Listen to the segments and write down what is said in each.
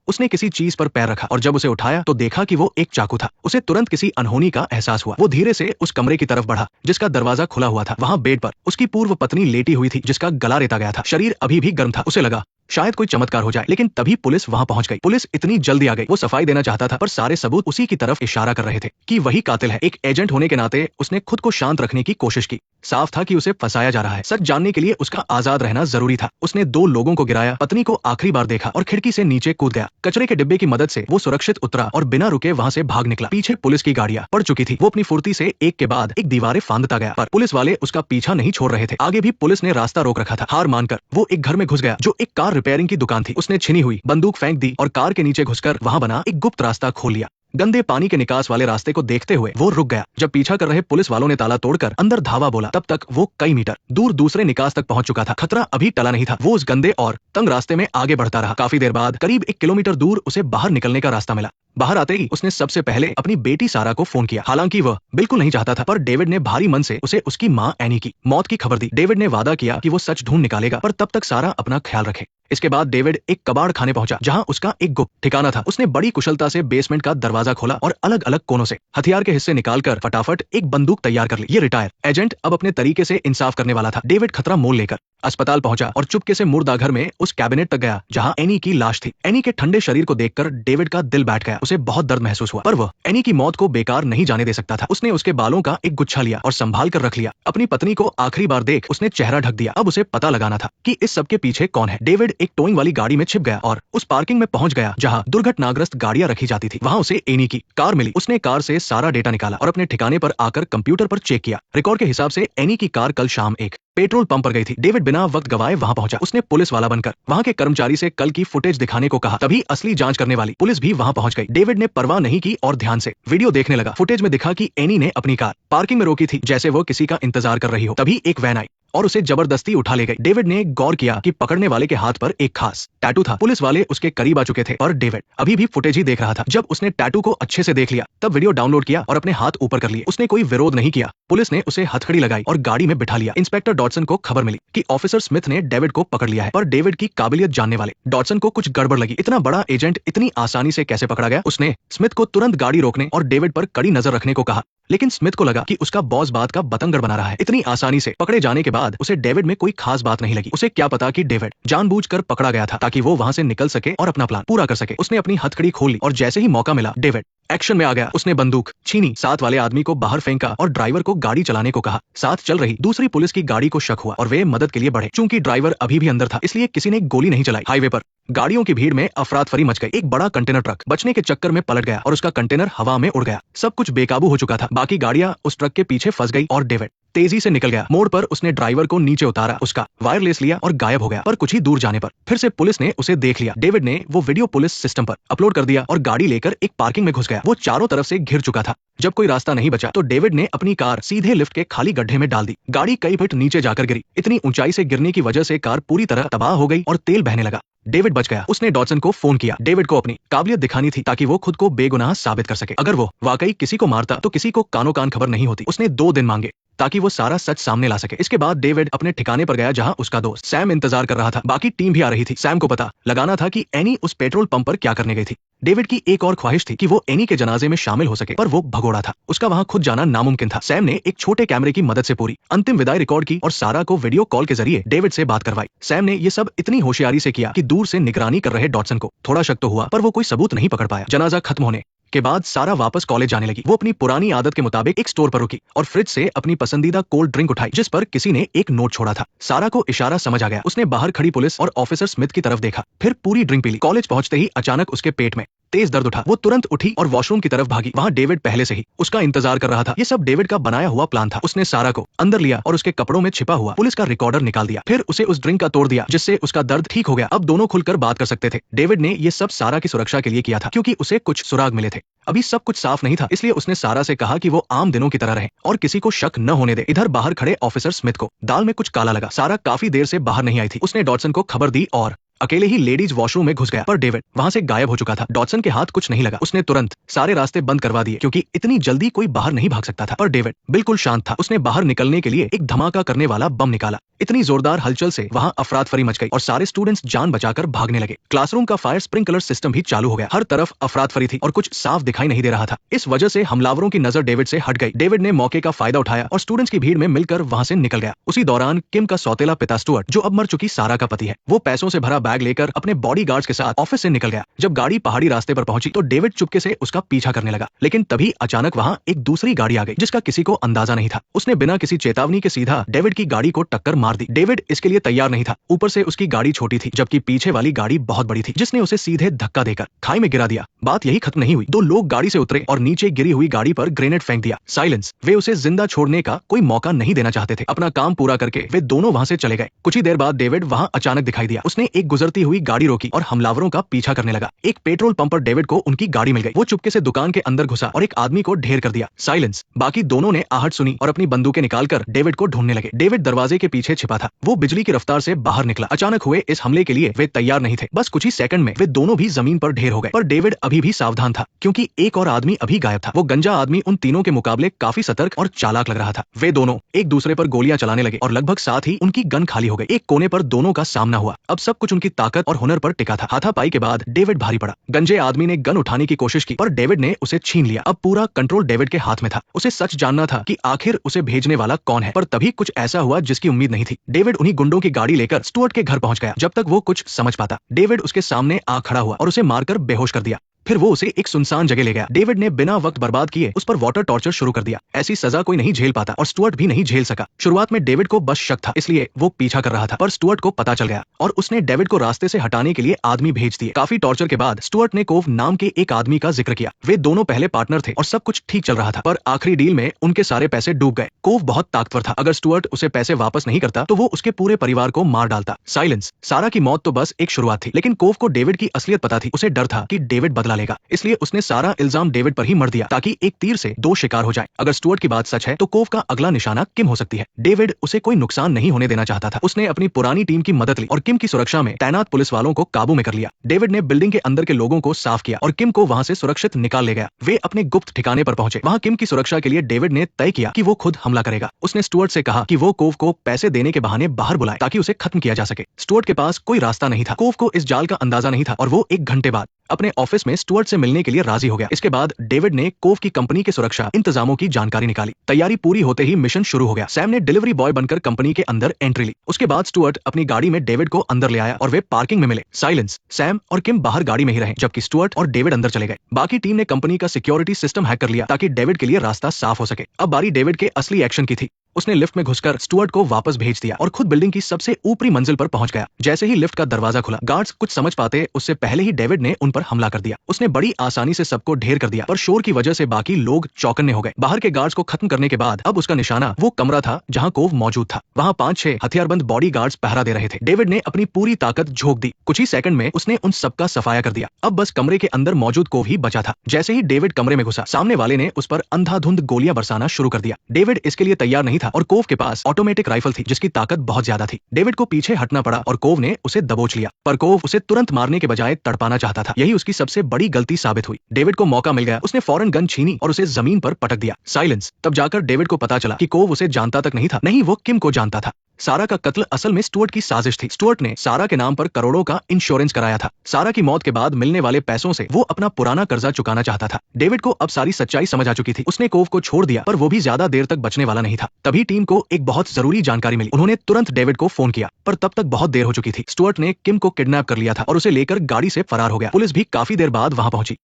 उसने किसी चीज पर पैर रखा और जब उसे उठाया तो देखा कि वो एक चाकू था। उसे तुरंत किसी अनहोनी का एहसास हुआ। वो धीरे से उस कमरे की तरफ बढ़ा जिसका दरवाजा खुला हुआ था। वहाँ बेड पर उसकी पूर्व पत्नी लेटी हुई थी जिसका गला रेता गया था। शरीर अभी भी गर्म था। उसे लगा शायद कोई चमत्कार हो जाए, लेकिन तभी पुलिस वहां पहुंच गई। पुलिस इतनी जल्दी आ गई। वो सफाई देना चाहता था पर सारे सबूत उसी की तरफ इशारा कर रहे थे कि वही कातिल है। एक एजेंट होने के नाते उसने खुद को शांत रखने की कोशिश की। साफ था कि उसे फंसाया जा रहा है। सच जानने के लिए उसका आजाद रहना जरूरी था। उसने 2 लोगों को गिराया, पत्नी को आखिरी बार देखा और खिड़की से नीचे कूद गया। कचरे के डिब्बे की मदद से वो सुरक्षित उतरा और बिना रुके वहां से भाग निकला। पीछे पुलिस की गाड़ियां पड़ चुकी थी। वो अपनी फुर्ती से एक के बाद एक दीवारें फांदता गया, पर पुलिस वाले उसका पीछा नहीं छोड़ रहे थे। आगे भी पुलिस ने रास्ता रोक रखा था। हार मानकर वो एक घर में घुस गया जो एक कार रिपेयरिंग की दुकान थी। उसने छिनी हुई बंदूक फेंक दी और कार के नीचे घुसकर वहां बना एक गुप्त रास्ता खोल लिया। गंदे पानी के निकास वाले रास्ते को देखते हुए वो रुक गया। जब पीछा कर रहे पुलिस वालों ने ताला तोड़कर अंदर धावा बोला, तब तक वो कई मीटर दूर दूसरे निकास तक पहुंच चुका था। खतरा अभी टला नहीं था। वो उस गंदे और तंग रास्ते में आगे बढ़ता रहा। काफी देर बाद करीब 1 किलोमीटर दूर उसे बाहर निकलने का रास्ता मिला। बाहर आते ही उसने सबसे पहले अपनी बेटी सारा को फोन किया। हालांकि वह बिल्कुल नहीं चाहता था, पर डेविड ने भारी मन से उसे उसकी माँ एनी की मौत की खबर दी। डेविड ने वादा किया कि वो सच ढूंढ निकालेगा, पर तब तक सारा अपना ख्याल रखे। इसके बाद डेविड एक कबाड़ खाने पहुंचा जहां उसका एक गुप्त ठिकाना था। उसने बड़ी कुशलता से बेसमेंट का दरवाजा खोला और अलग अलग कोनों से हथियार के हिस्से निकालकर फटाफट एक बंदूक तैयार कर ली। ये रिटायर एजेंट अब अपने तरीके से इंसाफ करने वाला था। डेविड खतरा मोल लेकर अस्पताल पहुंचा और चुपके से मुर्दाघर में उस कैबिनेट तक गया जहां एनी की लाश थी। एनी के ठंडे शरीर को देखकर डेविड का दिल बैठ गया। उसे बहुत दर्द महसूस हुआ, पर वह एनी की मौत को बेकार नहीं जाने दे सकता था। उसने उसके बालों का एक गुच्छा लिया और संभाल कर रख लिया। अपनी पत्नी को आखिरी बार देख उसने चेहरा ढक दिया। अब उसे पता लगाना था कि इस सब के पीछे कौन है। डेविड एक टोइंग वाली गाड़ी में छिप गया और उस पार्किंग में पहुंच गया जहां दुर्घटनाग्रस्त गाड़ियां रखी जाती थी। वहां उसे एनी की कार मिली। उसने कार से सारा डेटा निकाला और अपने ठिकाने पर आकर कंप्यूटर पर चेक किया। रिकॉर्ड के हिसाब से एनी की कार कल शाम एक पेट्रोल पंप पर गई थी। डेविड बिना वक्त गवाए वहां पहुंचा। उसने पुलिस वाला बनकर वहां के कर्मचारी से कल की फुटेज दिखाने को कहा। तभी असली जांच करने वाली पुलिस भी वहां पहुंच गई। डेविड ने परवाह नहीं की और ध्यान से वीडियो देखने लगा। फुटेज में दिखा कि एनी ने अपनी कार पार्किंग में रोकी थी जैसे वो किसी का इंतजार कर रही हो। तभी एक वैन आई और उसे जबरदस्ती उठा ले गई। डेविड ने गौर किया कि पकड़ने वाले के हाथ पर एक खास टैटू था। पुलिस वाले उसके करीब आ चुके थे और डेविड अभी भी फुटेज ही देख रहा था। जब उसने टैटू को अच्छे से देख लिया तब वीडियो डाउनलोड किया और अपने हाथ ऊपर कर लिए। उसने कोई विरोध नहीं किया। पुलिस ने उसे हथकड़ी लगाई और गाड़ी में बिठा लिया। इंस्पेक्टर डॉटसन को खबर मिली कि ऑफिसर स्मिथ ने डेविड को पकड़ लिया है, पर डेविड की काबिलियत जानने वाले डॉटसन को कुछ गड़बड़ लगी। इतना बड़ा एजेंट इतनी आसानी से कैसे पकड़ा गया? उसने स्मिथ को तुरंत गाड़ी रोकने और डेविड पर कड़ी नजर रखने को कहा, लेकिन स्मिथ को लगा कि उसका बॉस बात का बतंगड़ बना रहा है। इतनी आसानी से पकड़े जाने के बाद उसे डेविड में कोई खास बात नहीं लगी। उसे क्या पता कि डेविड जानबूझकर पकड़ा गया था ताकि वो वहां से निकल सके और अपना प्लान पूरा कर सके। उसने अपनी हथकड़ी खोल ली और जैसे ही मौका मिला डेविड एक्शन में आ गया। उसने बंदूक छीनी, साथ वाले आदमी को बाहर फेंका और ड्राइवर को गाड़ी चलाने को कहा। साथ चल रही दूसरी पुलिस की गाड़ी को शक हुआ और वे मदद के लिए बढ़े। चूंकि ड्राइवर अभी भी अंदर था इसलिए किसी ने गोली नहीं चलाई। हाईवे पर गाड़ियों की भीड़ में अफरातफरी मच गई। एक बड़ा कंटेनर ट्रक बचने के चक्कर में पलट गया और उसका कंटेनर हवा में उड़ गया। सब कुछ बेकाबू हो चुका था। बाकी गाड़ियां उस ट्रक के पीछे फंस गई और डेविड तेजी से निकल गया। मोड़ पर उसने ड्राइवर को नीचे उतारा, उसका वायरलेस लिया और गायब हो गया। पर कुछ ही दूर जाने पर फिर से पुलिस ने उसे देख लिया। डेविड ने वो वीडियो पुलिस सिस्टम पर अपलोड कर दिया और गाड़ी लेकर एक पार्किंग में घुस गया। वो चारों तरफ से घिर चुका था। जब कोई रास्ता नहीं बचा तो डेविड ने अपनी कार सीधे लिफ्ट के खाली गड्ढे में डाल दी। गाड़ी कई फीट नीचे जाकर गिरी। इतनी ऊंचाई से गिरने की वजह से कार पूरी तरह तबाह हो गई और तेल बहने लगा। डेविड बच गया। उसने डॉटसन को फोन किया। डेविड को अपनी काबिलियत दिखानी थी ताकि वो खुद को बेगुनाह साबित कर सके। अगर वो वाकई किसी को मारता तो किसी को कानो कान खबर नहीं होती। उसने 2 दिन मांगे ताकि वो सारा सच सामने ला सके। इसके बाद डेविड अपने ठिकाने पर गया जहां उसका दोस्त सैम इंतजार कर रहा था। बाकी टीम भी आ रही थी। सैम को पता लगाना था कि एनी उस पेट्रोल पंप पर क्या करने गई थी। डेविड की एक और ख्वाहिश थी कि वो एनी के जनाजे में शामिल हो सके, पर वो भगोड़ा था। उसका वहां खुद जाना नामुमकिन था। सैम ने एक छोटे कैमरे की मदद से पूरी अंतिम विदाई रिकॉर्ड की और सारा को वीडियो कॉल के जरिए डेविड से बात करवाई। सैम ने ये सब इतनी होशियारी से किया कि दूर से निगरानी कर रहे डॉटसन को थोड़ा शक तो हुआ, पर वो कोई सबूत नहीं पकड़ पाया। जनाजा खत्म होने के बाद सारा वापस कॉलेज जाने लगी। वो अपनी पुरानी आदत के मुताबिक एक स्टोर पर रुकी और फ्रिज से अपनी पसंदीदा कोल्ड ड्रिंक उठाई जिस पर किसी ने एक नोट छोड़ा था। सारा को इशारा समझ आ गया। उसने बाहर खड़ी पुलिस और ऑफिसर स्मिथ की तरफ देखा, फिर पूरी ड्रिंक पी ली। कॉलेज पहुंचते ही अचानक उसके पेट में तेज दर्द उठा। वो तुरंत उठी और वॉशरूम की तरफ भागी। वहां डेविड पहले से ही उसका इंतजार कर रहा था। ये सब डेविड का बनाया हुआ प्लान था। उसने सारा को अंदर लिया और उसके कपड़ों में छिपा हुआ पुलिस का रिकॉर्डर निकाल दिया। फिर उसे उस ड्रिंक का तोड़ दिया जिससे उसका दर्द ठीक हो गया। अब दोनों खुलकर बात कर सकते थे। डेविड ने ये सब सारा की सुरक्षा के लिए किया था क्योंकि उसे कुछ सुराग मिले थे। अभी सब कुछ साफ नहीं था, इसलिए उसने सारा से कहा कि वो आम दिनों की तरह रहे और किसी को शक न होने दे। इधर बाहर खड़े ऑफिसर स्मिथ को दाल में कुछ काला लगा। सारा काफी देर से बाहर नहीं आई थी। उसने डॉटसन को खबर दी और अकेले ही लेडीज वॉशरूम में घुस गया, पर डेविड वहां से गायब हो चुका था। डॉटसन के हाथ कुछ नहीं लगा। उसने तुरंत सारे रास्ते बंद करवा दिए क्योंकि इतनी जल्दी कोई बाहर नहीं भाग सकता था। पर डेविड बिल्कुल शांत था। उसने बाहर निकलने के लिए एक धमाका करने वाला बम निकाला। इतनी जोरदार हलचल से वहां अफरा तफरी मच गई और सारे स्टूडेंट्स जान बचाकर भागने लगे। क्लासरूम का फायर स्प्रिंकलर सिस्टम भी चालू हो गया। हर तरफ अफरा तफरी थी और कुछ साफ दिखाई नहीं दे रहा था। इस वजह से हमलावरों की नजर डेविड से हट गई। डेविड ने मौके का फायदा उठाया और स्टूडेंट्स की भीड़ में मिलकर वहां से निकल गया। उसी दौरान किम का सौतेला पिता स्टुअर्ट, जो अब मर चुकी सारा का पति है, वो पैसों से भरा बैग लेकर अपने बॉडीगार्ड्स के साथ ऑफिस से निकल गया। जब गाड़ी पहाड़ी रास्ते पर पहुंची तो डेविड चुपके से उसका पीछा करने लगा, लेकिन तभी अचानक वहां एक दूसरी गाड़ी आ गई जिसका किसी को अंदाजा नहीं था। उसने बिना किसी चेतावनी के सीधा डेविड की गाड़ी को टक्कर मार दी। डेविड इसके लिए तैयार नहीं था। ऊपर से उसकी गाड़ी छोटी थी जबकि पीछे वाली गाड़ी बहुत बड़ी थी, जिसने उसे सीधे धक्का देकर खाई में गिरा दिया। बात यही खत्म नहीं हुई। दो लोग गाड़ी से उतरे और नीचे गिरी हुई गाड़ी पर ग्रेनेड फेंक दिया। साइलेंस। वे उसे जिंदा छोड़ने का कोई मौका नहीं देना चाहते थे। अपना काम पूरा करके वे दोनों वहां से चले गए। कुछ ही देर बाद डेविड वहां अचानक दिखाई दिया। उसने एक गुजरती हुई गाड़ी रोकी और हमलावरों का पीछा करने लगा। एक पेट्रोल पंप पर डेविड को उनकी गाड़ी मिल गई। वो चुपके से दुकान के अंदर घुसा और एक आदमी को ढेर कर दिया। साइलेंस। बाकी दोनों ने आहट सुनी और अपनी बंदूकें निकालकर डेविड को ढूंढने लगे। डेविड दरवाजे के पीछे छिपा था। वो बिजली की रफ्तार से बाहर निकला। अचानक हुए इस हमले के लिए वे तैयार नहीं थे। बस कुछ ही सेकंड में वे दोनों भी जमीन पर ढेर हो गए। पर डेविड अभी भी सावधान था क्योंकि एक और आदमी अभी गायब था। वो गंजा आदमी उन तीनों के मुकाबले काफी सतर्क और चालाक लग रहा था। वे दोनों एक दूसरे पर गोलियां चलाने लगे और लगभग साथ ही उनकी गन खाली हो गई। एक कोने पर दोनों का सामना हुआ। अब सब कुछ उनकी ताकत और हुनर पर टिका था। हाथापाई के बाद डेविड भारी पड़ा। गंजे आदमी ने गन उठाने की कोशिश की पर डेविड ने उसे छीन लिया। अब पूरा कंट्रोल डेविड के हाथ में था। उसे सच जानना था कि आखिर उसे भेजने वाला कौन है। पर तभी कुछ ऐसा हुआ जिसकी उम्मीद नहीं थी। डेविड उन्हीं गुंडों की गाड़ी लेकर स्टुअर्ट के घर पहुंच गया। जब तक वो कुछ समझ पाता, डेविड उसके सामने आ खड़ा हुआ और उसे मारकर बेहोश कर दिया। फिर वो उसे एक सुनसान जगह ले गया। डेविड ने बिना वक्त बर्बाद किए उस पर वाटर टॉर्चर शुरू कर दिया। ऐसी सजा कोई नहीं झेल पाता और स्टुअर्ट भी नहीं झेल सका। शुरुआत में डेविड को बस शक था, इसलिए वो पीछा कर रहा था। पर स्टुअर्ट को पता चल गया और उसने डेविड को रास्ते से हटाने के लिए आदमी भेज दिए। काफी टॉर्चर के बाद स्टुअर्ट ने कोव नाम के एक आदमी का जिक्र किया। वे दोनों पहले पार्टनर थे और सब कुछ ठीक चल रहा था, पर आखिरी डील में उनके सारे पैसे डूब गए। कोव बहुत ताकतवर था। अगर स्टुअर्ट उसे पैसे वापस नहीं करता तो वो उसके पूरे परिवार को मार डालता। साइलेंस। सारा की मौत तो बस एक शुरुआत थी, लेकिन कोव को डेविड की असलियत पता थी। उसे डर था कि डेविड बदला लेगा, इसलिए उसने सारा इल्जाम डेविड पर ही मर दिया ताकि एक तीर से दो शिकार हो जाए। अगर स्टुअर्ट की बात सच है तो कोव का अगला निशाना किम हो सकती है। डेविड उसे कोई नुकसान नहीं होने देना चाहता था। उसने अपनी पुरानी टीम की मदद ली और किम की सुरक्षा में तैनात पुलिस वालों को काबू में कर लिया। डेविड ने बिल्डिंग के अंदर के लोगों को साफ किया और किम को वहां से सुरक्षित निकाल ले गया। वे अपने गुप्त ठिकाने पर पहुंचे। वहां किम की सुरक्षा के लिए डेविड ने तय किया कि वो खुद हमला करेगा। उसने स्टुअर्ट से कहा कि वो कोव को पैसे देने के बहाने बाहर बुलाए ताकि उसे खत्म किया जा सके। स्टुअर्ट के पास कोई रास्ता नहीं था। कोव को इस जाल का अंदाजा नहीं था और वो 1 घंटे बाद अपने ऑफिस में स्टुअर्ट से मिलने के लिए राजी हो गया। इसके बाद डेविड ने कोव की कंपनी के सुरक्षा इंतजामों की जानकारी निकाली। तैयारी पूरी होते ही मिशन शुरू हो गया। सैम ने डिलीवरी बॉय बनकर कंपनी के अंदर एंट्री ली। उसके बाद स्टुअर्ट अपनी गाड़ी में डेविड को अंदर ले आया और वे पार्किंग में मिले। साइलेंस। सैम और किम बाहर गाड़ी में ही रहे जबकि स्टुअर्ट और डेविड अंदर चले गए। बाकी टीम ने कंपनी का सिक्योरिटी सिस्टम हैक कर लिया ताकि डेविड के लिए रास्ता साफ हो सके। अब बारी डेविड के असली एक्शन की थी। उसने लिफ्ट में घुसकर स्टुअर्ट को वापस भेज दिया और खुद बिल्डिंग की सबसे ऊपरी मंजिल पर पहुंच गया। जैसे ही लिफ्ट का दरवाजा खुला, गार्ड्स कुछ समझ पाते उससे पहले ही डेविड ने उन पर हमला कर दिया। उसने बड़ी आसानी से सबको ढेर कर दिया, पर शोर की वजह से बाकी लोग चौकन्ने हो गए। बाहर के गार्ड्स को खत्म करने के बाद अब उसका निशाना वो कमरा था जहां कोव मौजूद था। वहां 5-6 हथियारबंद बॉडीगार्ड्स पहरा दे रहे थे। डेविड ने अपनी पूरी ताकत झोंक दी। कुछ ही सेकंड में उसने उन सबका सफाया कर दिया। अब बस कमरे के अंदर मौजूद कोव ही बचा था। जैसे ही डेविड कमरे में घुसा, सामने वाले ने उस पर अंधाधुंध गोलियां बरसाना शुरू कर दिया। डेविड इसके लिए तैयार नहीं था और कोव के पास ऑटोमेटिक राइफल थी जिसकी ताकत बहुत ज्यादा थी। डेविड को पीछे हटना पड़ा और कोव ने उसे दबोच लिया, पर कोव उसे तुरंत मारने के बजाय तड़पाना चाहता था। यही उसकी सबसे बड़ी गलती साबित हुई। डेविड को मौका मिल गया। उसने फौरन गन छीनी और उसे जमीन पर पटक दिया। साइलेंस। तब जाकर डेविड को पता चला कि कोव उसे जानता तक नहीं था। नहीं, वो किम को जानता था। सारा का कत्ल असल में स्टुअर्ट की साजिश थी। स्टुअर्ट ने सारा के नाम पर करोड़ों का इंश्योरेंस कराया था। सारा की मौत के बाद मिलने वाले पैसों से वो अपना पुराना कर्जा चुकाना चाहता था। डेविड को अब सारी सच्चाई समझ आ चुकी थी। उसने कोव को छोड़ दिया, पर वो भी ज्यादा देर तक बचने वाला नहीं था। तभी टीम को एक बहुत जरूरी जानकारी मिली। उन्होंने तुरंत डेविड को फोन किया, पर तब तक बहुत देर हो चुकी थी। स्टुअर्ट ने किम को किडनैप कर लिया था और उसे लेकर गाड़ी से फरार हो गया। पुलिस भी काफी देर बाद वहां पहुंची।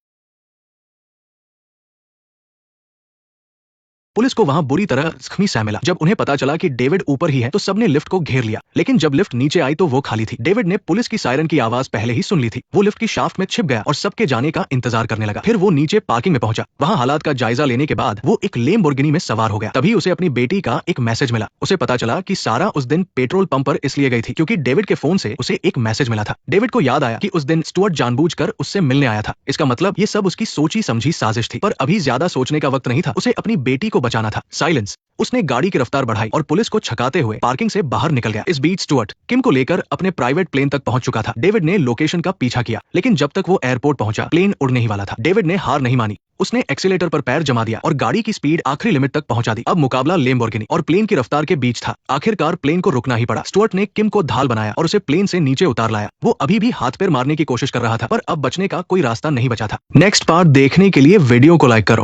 पुलिस को वहां बुरी तरह जख्मी सैम मिला। जब उन्हें पता चला कि डेविड ऊपर ही है तो सबने लिफ्ट को घेर लिया, लेकिन जब लिफ्ट नीचे आई तो वो खाली थी। डेविड ने पुलिस की सायरन की आवाज पहले ही सुन ली थी। वो लिफ्ट की शाफ्ट में छिप गया और सबके जाने का इंतजार करने लगा। फिर वो नीचे पार्किंग में पहुंचा। वहां हालात का जायजा लेने के बाद वो एक लेम्बोर्गिनी में सवार हो गया। तभी उसे अपनी बेटी का एक मैसेज मिला। उसे पता चला कि सारा उस दिन पेट्रोल पंप पर इसलिए गई थी क्योंकि डेविड के फोन से उसे एक मैसेज मिला था। डेविड को याद आया कि उस दिन स्टुअर्ट जानबूझकर उससे मिलने आया था। इसका मतलब ये सब उसकी सोची समझी साजिश थी। पर अभी ज्यादा सोचने का वक्त नहीं था। उसे अपनी बेटी को बचाना था। साइलेंस। उसने गाड़ी की रफ्तार बढ़ाई और पुलिस को छकाते हुए पार्किंग से बाहर निकल गया। इस बीच स्टुअर्ट किम को लेकर अपने प्राइवेट प्लेन तक पहुंच चुका था। डेविड ने लोकेशन का पीछा किया, लेकिन जब तक वो एयरपोर्ट पहुंचा प्लेन उड़ने ही वाला था। डेविड ने हार नहीं मानी। उसने एक्सीलेटर पर पैर जमा दिया और गाड़ी की स्पीड आखिरी लिमिट तक पहुंचा दी। अब मुकाबला लैम्बोर्गिनी और प्लेन की रफ्तार के बीच था। आखिरकार प्लेन को रुकना ही पड़ा। स्टुअर्ट ने किम को ढाल बनाया और उसे प्लेन से नीचे उतार लाया। वो अभी भी हाथ पैर मारने की कोशिश कर रहा था, पर अब बचने का कोई रास्ता नहीं बचा था। नेक्स्ट पार्ट देखने के लिए वीडियो को लाइक करो।